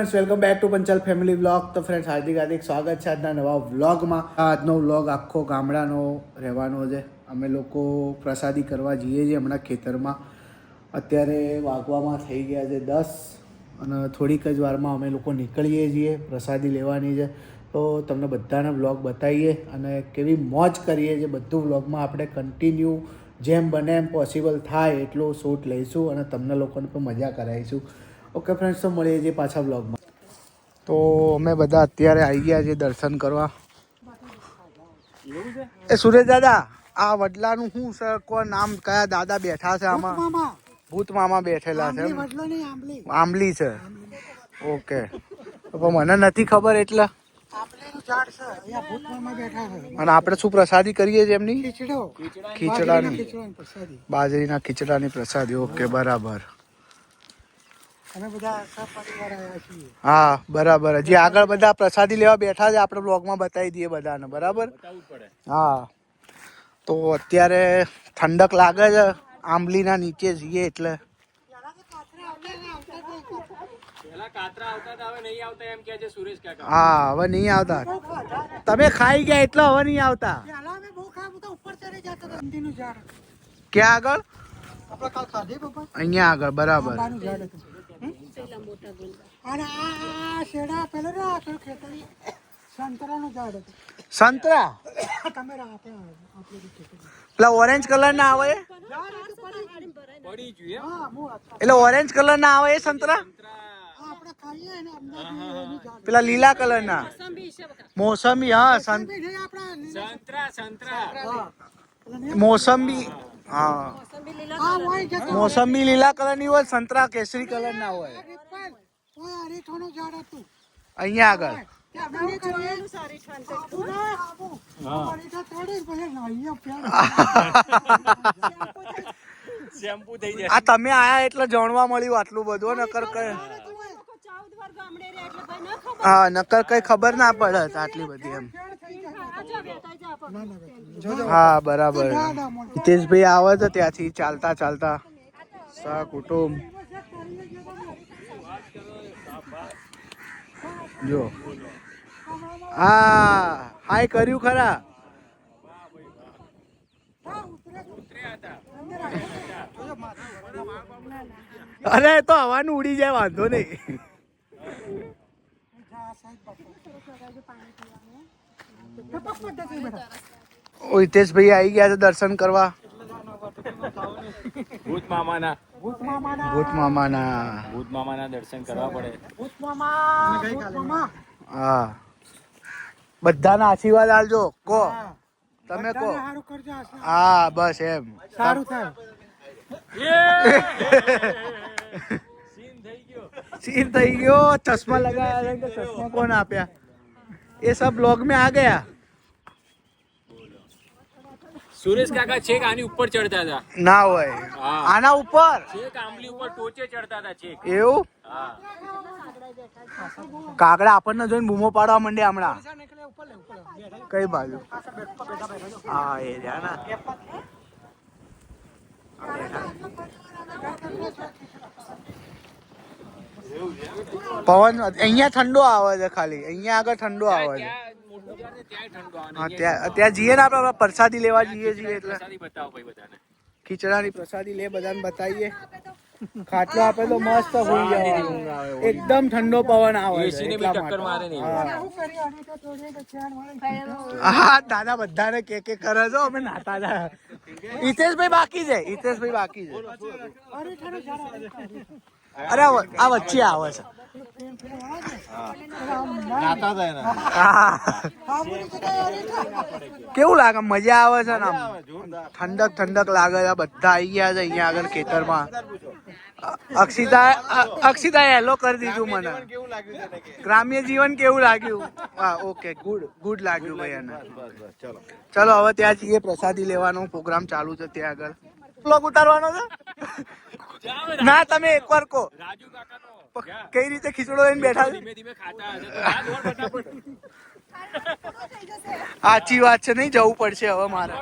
Friends, welcome back to Panchal family vlog. તો friends, હાર્દિક સ્વાગત છે આજના નવા વ્લોગમાં. આજનો વ્લોગ આખો ગામડાનો રહેવાનો છે. અમે લોકો પ્રસાદી કરવા જઈએ છીએ હમણાં ખેતરમાં. અત્યારે વાગવામાં થઈ ગયા છે 10 અને થોડીક જ વારમાં અમે લોકો નીકળીએ છીએ, પ્રસાદી લેવાની છે. તો તમને બધાને વ્લોગ બતાવીએ અને કેવી મોજ કરીએ છીએ બધું વ્લોગમાં આપણે કન્ટિન્યુ જેમ બને એમ પોસિબલ થાય એટલું શૂટ લઈશું અને તમને લોકોને પણ મજા કરાવીશું. ઓકે ફ્રેન્ડ્સ, તો મળીએ છીએ પાછા વ્લોગમાં. તો અમે બધા અત્યારે આવી ગયા છીએ દર્શન કરવા. એ સુરેશ દાદા, આ વડલાનું શું છે? કોઈ નામ કયા દાદા બેઠા છે આમાં? ભૂત મામા બેઠેલા છે. આંબલી છે. ઓકે, તો મને નથી ખબર એટલે. અને આપણે શું પ્રસાદી કરીએ છીએ એમની? ખીચડાની, બાજરીના ખીચડાની પ્રસાદી. ઓકે, બરાબર. હા, બરાબર. હજી આગળ બધા પ્રસાદી લેવા બેઠા છે, આપણે બ્લોગમાં બતાવી દઈએ બધાને. બરાબર. હા, તો અત્યારે ઠંડક લાગે છે, આંબલીના નીચે જઈએ એટલે. હા, હવે નહીં આવતા. તમે ખાઈ ગયા એટલે હવે નહીં આવતા. ક્યાં આગળ? અહીંયા આગળ. બરાબર. સંતરા પેલા ઓરેન્જ કલર ના આવે, એટલે ઓરેન્જ કલર ના આવે એ સંતરા. પેલા લીલા કલર ના મોસંબી. હા, મોસંબી. હા, મોસંબી લીલા કલર ની હોય, સંતરા કેસરી કલર ના હોય. અહીંયા આગળ આ તમે આયા એટલે જાણવા મળ્યું આટલું બધું. નકર કઈ હા, નકર કઈ ખબર ના પડે આટલી બધી એમ. હા, બરાબર. હિતેશભાઈ આવે છે ત્યાંથી ચાલતા ચાલતા. કુટુંબ જો. હા, હાય કર્યું ખરા. અરે તો હવાનું ઉડી જાય, વાંધો નહીં. હિતેશભાઈ આવી ગયા છે દર્શન કરવા. ભૂત મામાના દર્શન કરવા પડે. હા, બધાના આશીર્વાદ આલજો. કો તમે કો. હા, બસ એમ. સારું થાય. સીન થઈ ગયો. ચશ્મા લગાયા છે, ચશ્મા કોણ આપ્યા? એ સબ બ્લોગ में आ गया. સુરેશ કાકા છેક આની ઉપર ચડતા હતા. ના હોય આના ઉપર, છેક આંબલી ઉપર ટોચે ચડતા હતા છેક. એવું? કાગડા આપણને જોઈને બૂમો પાડવા માંડ્યા હમણાં. કઈ બાજુ? હા, એ રહ્યા ના. પવન અહીંયા ઠંડો આવે છે, ખાલી અહીંયા આગળ ઠંડો આવે છે. ત્યાં જઈએ ને આપણે પ્રસાદી લેવા જઈએ છીએ એટલે ખીચડાની પ્રસાદી લે, બધાને બતાવીએ. ખાટલો આપે તો મસ્ત હોઈ જવાનું, એકદમ ઠંડો પવન આવે. હા, દાદા બધાને કે કરે છો અમે નાતા હતા. હિતેશભાઈ બાકી છે, હિતેશભાઈ બાકી છે. અરે આ વચ્ચે આવે છે. કેવું લાગે? મજા આવે છે ને, ઠંડક ઠંડક લાગે છે. બધા આવી ગયા છે અહીંયા આગળ ખેતરમાં. અક્ષિતા હેલો કરી દીધું મને. ગ્રામ્ય જીવન કેવું લાગ્યું? હા, ઓકે, ગુડ લાગ્યું ભાઈ એને. ચલો હવે ત્યાં જઈએ, પ્રસાદી લેવાનો પ્રોગ્રામ ચાલુ છે ત્યાં આગળ. બ્લોગ ઉતારવાનો છે? ના, તમે એકવાર કહો કઈ રીતે ખીચડો લઈને બેઠા છે. સાચી વાત છે, નહીં જવું પડશે હવે મારે.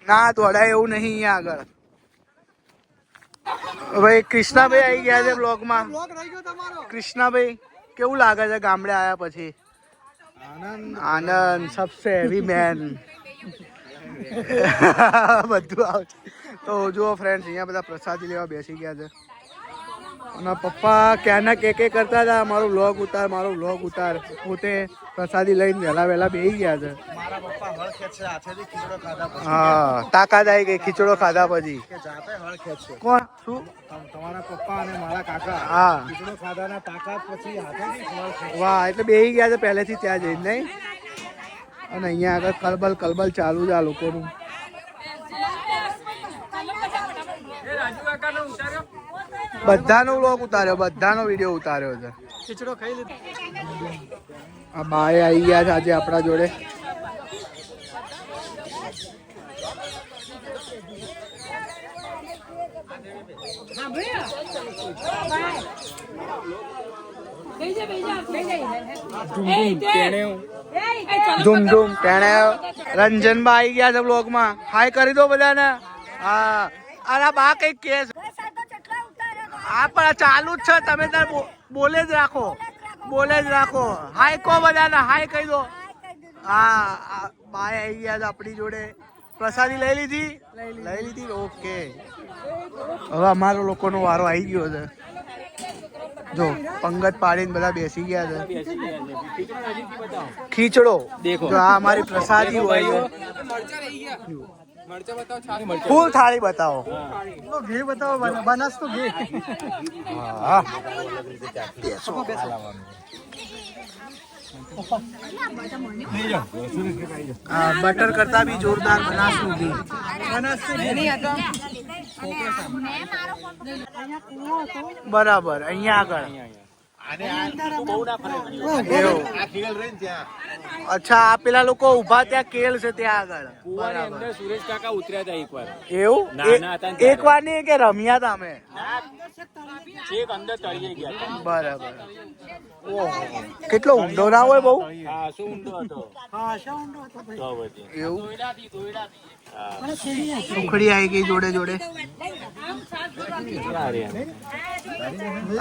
ના દોડાય એવું નહીં અહીંયા આગળ. ભાઈ કૃષ્ણાભાઈ આવી ગયા છે બ્લોગમાં. કૃષ્ણાભાઈ કેવું લાગે છે ગામડે આવ્યા પછી? આનંદ સબસે હેવી મેન. બધું આવશે. તો જુઓ ફ્રેન્ડ્સ, અહીંયા બધા પ્રસાદી લેવા બેસી ગયા છે અને પપ્પા ક્યાંના કે કરતા હતા મારો વ્લોગ ઉતાર, મારો વ્લોગ ઉતાર. પોતે પ્રસાદી લઈને વહેલા બેસી ગયા છે. મારા પપ્પા હળ ખેંચશે હાથેથી ખીચડો ખાધા પછી. હા, તાકાત આવી ગઈ ખીચડો ખાધા પછી. કે જાતે હળ ખેંચશે. કોણ? શું? તમારા પપ્પા અને મારા કાકા હા. ખીચડો ખાધાના તાકાત પછી હાથેથી હળ ખેંચશે. વાહ, એટલે બેસી ગયા છે પહેલેથી ત્યાં જઈને, નહીં? અને અહીંયા આગળ કલબલ ચાલુ છે આ લોકોનું. રાજુ કાકાનો ઉતાર્યો. બધાનો વ્લોગ ઉતાર્યો, બધાનો વિડીયો ઉતાર્યો છે. ખીચડો ખાઈ લીધો. આ બાએ આવી ગયા છે આજે આપણા જોડે. ધૂમ ધૂમ ટેણે રંજનબા આવી ગયા છે બ્લોગમાં. હાય કરી દો બધાને. હા, અરે બા કઈક કે છે. હા, પણ ચાલુ જ છે, તમે તાર બોલે જ રાખો, બોલે જ રાખો. હાય કહો બધાને, હાય કહી દો. હા, બાય આવી ગયા છે આપણી જોડે. પ્રસાદી લઈ લીધી? લઈ લીધી. ઓકે, હવે અમારો લોકોનો વારો આવી ગયો છે. જો પંગત પાડીને બધા બેસી ગયા છે. ખીચડો જો આ અમારી પ્રસાદી હોય છે. ફૂલ થાળી બતાવો. ઘી બતાવો, બનાસ તો ઘી. હા, બટર કરતા બી જોરદાર બનાસનું ઘી. બરાબર, અહીંયા આગળ. એવું. અચ્છા, આ પેલા લોકો ઉભા ત્યાં કેલ છે ત્યાં આગળ. કુવાની અંદર સુરેશ કાકા ઉતર્યા હતા એકવાર. એવું? નાના હતા ને એક વાર નહીં કે રમ્યા હતા અમે. છેક અંદર તળિયે ગયા હતા. બરાબર. ઓહો, કેટલો ઊંડો ના હોય બહુ? હા, શું ઊંડો હતો. તો પછી. એવું? હા. સુખડી આવી ગઈ જોડે જોડે. કેટલા રહ્યા?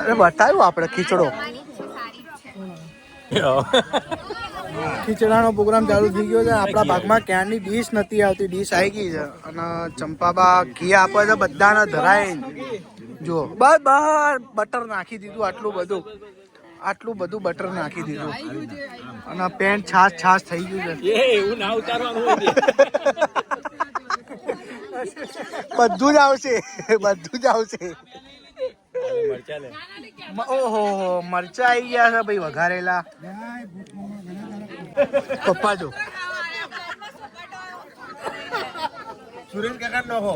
અરે બતાવ્યું આપણે ખીચડો. ખીચડાનો પ્રોગ્રામ ચાલુ થઈ ગયો છે. આપણા ભાગમાં ક્યાંની ડીશ નથી આવતી, ડીશ આવી ગઈ છે અને ચંપાબા ઘી આપે છે બધાને ધરાય. જો બસ બટર નાખી દીધું, આટલું બધું બટર નાખી દીધું અને પેન્ટ છાશ થઈ ગયું છે. એવું ના ઉતારવાનું હોય. બધું જ આવશે, બધું જ આવશે. મરચા લે. ઓહો, મરચા આવી ગયા છે ભાઈ વઘારેલા. પપ્પા જો સુરેશ કાકા નો હો.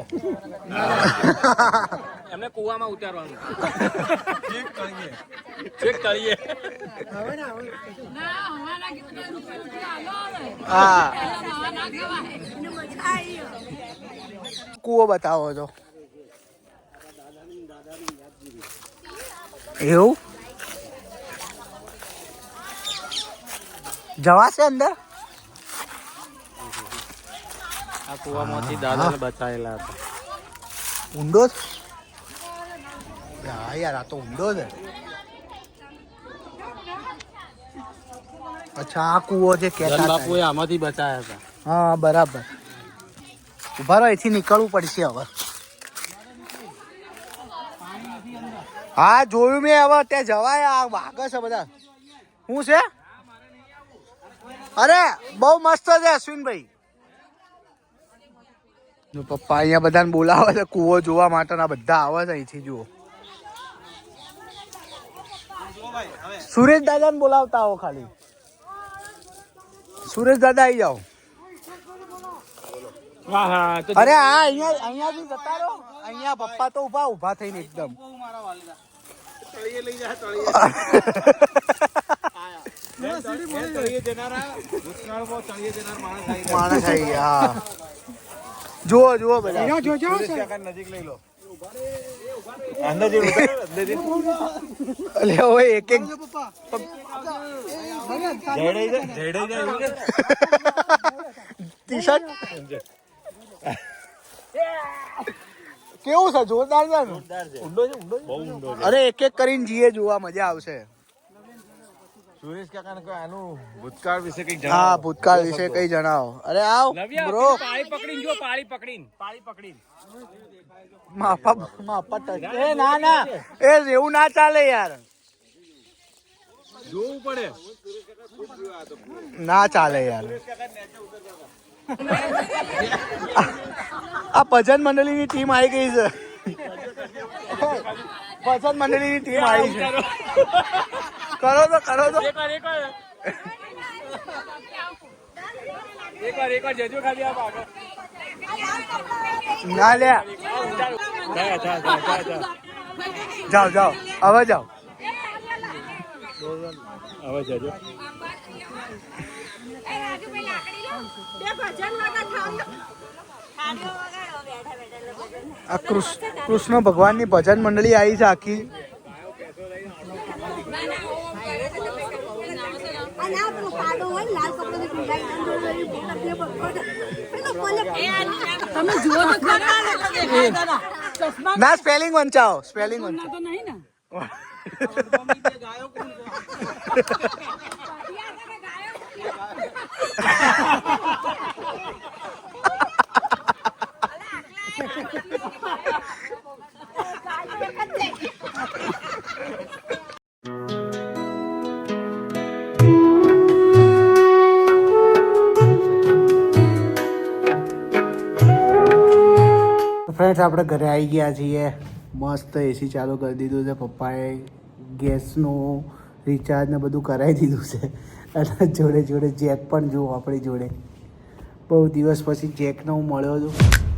એમને કુવામાં ઉતારવાનું. છેક તળિયે. હા, કૂવો બતાવો છો. એવું જવાશે અંદર? આ કુવામાંથી દાદાને બચાવેલા હતા. ઊંડો છે? હા યાર, આ તો ઊંડો છે. અચ્છા, આ કૂવો જે કહેતા બાપુએ આમાંથી બચાયા હતા. હા, બરાબર. ઉભા રહો, અહીંથી નીકળવું પડશે હવે. હા, જોયું મેં. હવે ત્યાં જવાય. આ વાઘ છે બધા. શું છે? અરે બહુ મસ્ત છે અશ્વિનભાઈ. જો પપ્પા અહીંયા બધાને બોલાવે છે કૂવો જોવા માટે. બધા આવે છે અહીંથી. જુઓ, સુરેશ દાદાને બોલાવતા આવો ખાલી. સુરેશ દાદા આવી જાઓ. અરે હા, અહીંયાથી જતા રહો. અહીંયા પપ્પા તો ઉભા થઈને એકદમ. માણસ આવી ગયા. હા, જુઓ બધા. નજીક લઈ લો. અંદાજે અલે ઓય એક ટી શર્ટ કેવું છે? જોરદાર છે ને? અરે એક કરીને જઈએ, જોવા મજા આવશે. સુરેશ કાકાને કોઈ આનું ભૂતકાળ વિશે કંઈક હા જણાવો. ભૂતકાળ વિશે કઈ જણાવો. અરે આવ બ્રો પાળી પકડીને જો પાળી પકડીને માપા ટચ એ ના ના એ એવું ના ચાલે યાર જોવું પડે. ના ચાલે યાર આ ભજન મંડળીની ટીમ આવી ગઈ છે ભજન મંડળીની ટીમ આવી છે કરો તો એકવાર જજો ખાલી આપ આગળ ના લે જાઓ હવે જાઓ હવે જજો આ કૃષ્ણ ભગવાનની ભજન મંડળી આવી છે આખી તમે જુઓ તો ખરા ના સ્પેલિંગ વંચાવો સ્પેલિંગ વંચાવો તો નહીં ને ફ્રેન્ડ્સ આપણે ઘરે આવી ગયા છીએ મસ્ત એસી ચાલુ કરી દીધું છે પપ્પાએ ગેસનું રિચાર્જ ને બધું કરાવી દીધું છે અને જોડે જોડે જેક પણ જુઓ આપણી જોડે બહુ દિવસ પછી જેકનો હું મળ્યો છું